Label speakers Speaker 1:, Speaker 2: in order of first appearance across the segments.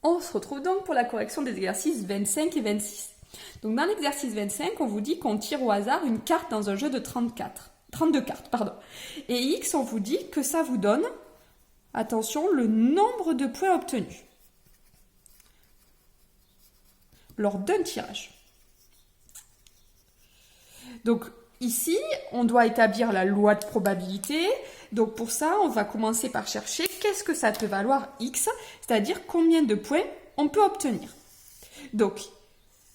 Speaker 1: On se retrouve donc pour la correction des exercices 25 et 26. Donc dans l'exercice 25, on vous dit qu'on tire au hasard une carte dans un jeu de 32 cartes. Et X, on vous dit que ça vous donne, attention, le nombre de points obtenus lors d'un tirage. Donc ici, on doit établir la loi de probabilité. Donc pour ça, on va commencer par chercher qu'est-ce que ça peut valoir X, c'est-à-dire combien de points on peut obtenir. Donc,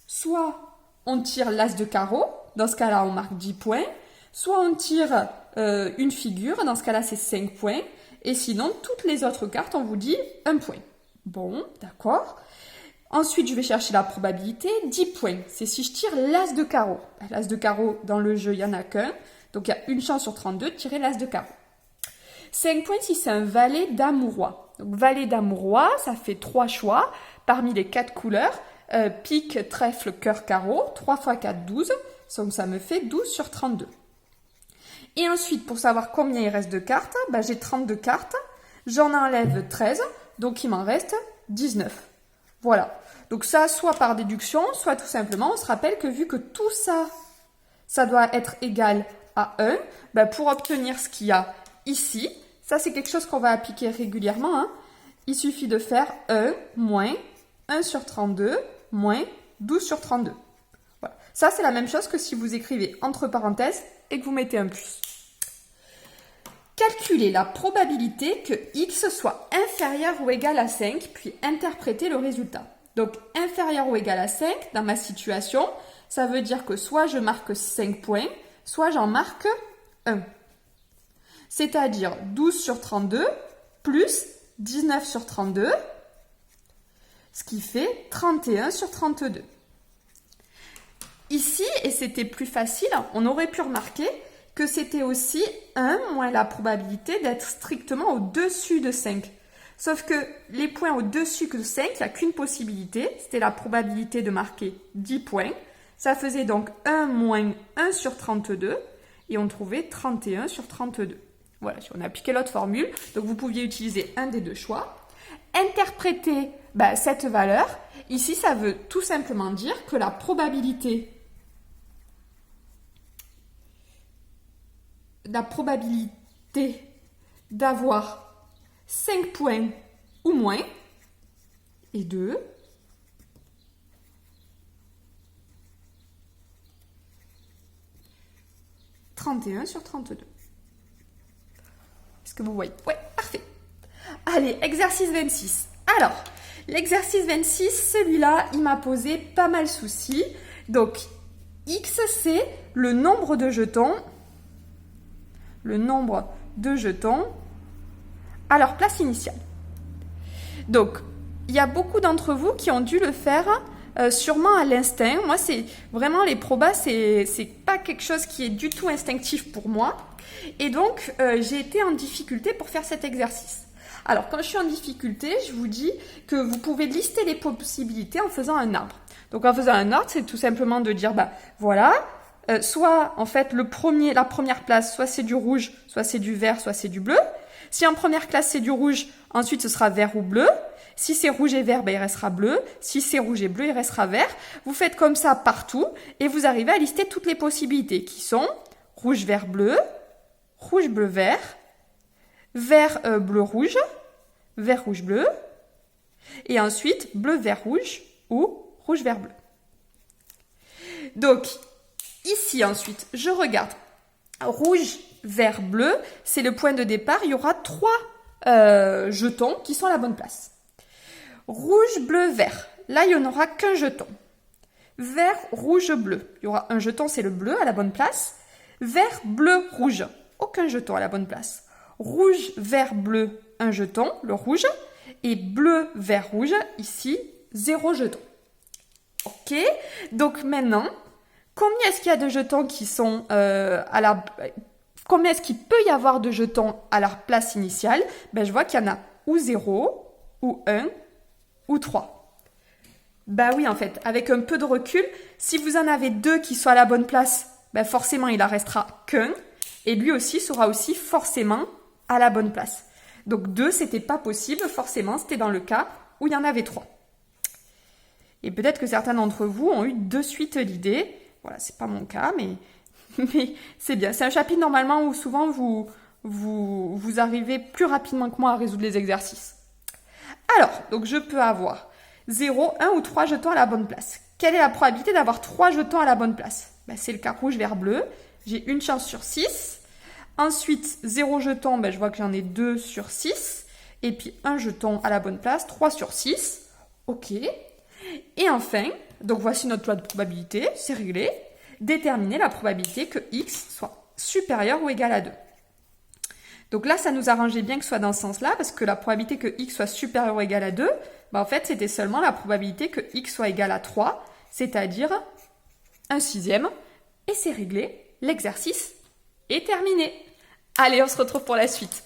Speaker 1: soit on tire l'as de carreau, dans ce cas-là on marque 10 points, soit on tire une figure, dans ce cas-là c'est 5 points, et sinon toutes les autres cartes on vous dit 1 point. Bon, d'accord. Ensuite, je vais chercher la probabilité, 10 points. C'est si je tire l'as de carreau. L'as de carreau, dans le jeu, il n'y en a qu'un. Donc, il y a une chance sur 32 de tirer l'as de carreau. 5 points si c'est un valet dame ou roi. Donc, valet dame ou roi, ça fait 3 choix parmi les 4 couleurs. Pique, trèfle, cœur, carreau. 3 x 4, 12. Donc, ça me fait 12 sur 32. Et ensuite, pour savoir combien il reste de cartes, j'ai 32 cartes. J'en enlève 13. Donc, il m'en reste 19. Voilà, donc ça, soit par déduction, soit tout simplement, on se rappelle que vu que tout ça, ça doit être égal à 1, pour obtenir ce qu'il y a ici, ça c'est quelque chose qu'on va appliquer régulièrement, il suffit de faire 1 moins 1 sur 32 moins 12 sur 32. Voilà. Ça c'est la même chose que si vous écrivez entre parenthèses et que vous mettez un plus. Calculez la probabilité que x soit inférieur ou égal à 5, puis interprétez le résultat. Donc, inférieur ou égal à 5, dans ma situation, ça veut dire que soit je marque 5 points, soit j'en marque 1. C'est-à-dire 12 sur 32 plus 19 sur 32, ce qui fait 31 sur 32. Ici, et c'était plus facile, on aurait pu remarquer que c'était aussi 1 moins la probabilité d'être strictement au-dessus de 5. Sauf que les points au-dessus de 5, il n'y a qu'une possibilité, c'était la probabilité de marquer 10 points. Ça faisait donc 1 moins 1 sur 32, et on trouvait 31 sur 32. Voilà, si on appliquait l'autre formule, donc vous pouviez utiliser un des deux choix. Interpréter cette valeur, ici ça veut tout simplement dire que la probabilité d'avoir 5 points ou moins est de 31 sur 32. Est-ce que vous voyez? Ouais, parfait. Allez, exercice 26. Alors, l'exercice 26, celui-là, il m'a posé pas mal de soucis. Donc, X, c'est le nombre de jetons à leur place initiale. Donc, il y a beaucoup d'entre vous qui ont dû le faire sûrement à l'instinct. Moi, c'est vraiment les probas, c'est pas quelque chose qui est du tout instinctif pour moi. Et donc, j'ai été en difficulté pour faire cet exercice. Alors, quand je suis en difficulté, je vous dis que vous pouvez lister les possibilités en faisant un arbre. Donc, en faisant un arbre, c'est tout simplement de dire, voilà, soit en fait la première place, soit c'est du rouge, soit c'est du vert, soit c'est du bleu. Si en première classe c'est du rouge, ensuite ce sera vert ou bleu. Si c'est rouge et vert, il restera bleu. Si c'est rouge et bleu, il restera vert. Vous faites comme ça partout et vous arrivez à lister toutes les possibilités qui sont rouge, vert, bleu, rouge, bleu, vert, vert, bleu, rouge, vert, rouge, bleu, et ensuite bleu, vert, rouge ou rouge, vert, bleu. Donc, ici ensuite, je regarde rouge, vert, bleu, c'est le point de départ. Il y aura 3 jetons qui sont à la bonne place. Rouge, bleu, vert. Là, il n'y en aura qu'un jeton. Vert, rouge, bleu. Il y aura un jeton, c'est le bleu à la bonne place. Vert, bleu, rouge. Aucun jeton à la bonne place. Rouge, vert, bleu, un jeton, le rouge. Et bleu, vert, rouge, ici, 0 jeton. Ok, donc maintenant, combien est-ce qu'il y a de jetons qui sont combien est-ce qu'il peut y avoir de jetons à leur place initiale? Je vois qu'il y en a ou 0, ou 1, ou 3. Oui, en fait, avec un peu de recul, si vous en avez 2 qui sont à la bonne place, forcément, il en restera qu'un. Et lui aussi sera aussi forcément à la bonne place. Donc 2, c'était pas possible, forcément, c'était dans le cas où il y en avait 3. Et peut-être que certains d'entre vous ont eu de suite l'idée. Voilà, c'est pas mon cas, mais c'est bien. C'est un chapitre normalement où souvent vous arrivez plus rapidement que moi à résoudre les exercices. Alors, donc je peux avoir 0, 1 ou 3 jetons à la bonne place. Quelle est la probabilité d'avoir 3 jetons à la bonne place? C'est le cas rouge, vert, bleu. J'ai une chance sur 6. Ensuite, 0 jeton, je vois que j'en ai 2 sur 6. Et puis un jeton à la bonne place, 3 sur 6. Ok. Et enfin, donc voici notre loi de probabilité, c'est réglé. Déterminer la probabilité que x soit supérieur ou égal à 2. Donc là, ça nous arrangeait bien que ce soit dans ce sens-là, parce que la probabilité que x soit supérieur ou égal à 2, en fait, c'était seulement la probabilité que x soit égal à 3, c'est-à-dire 1/6. Et c'est réglé, l'exercice est terminé. Allez, on se retrouve pour la suite.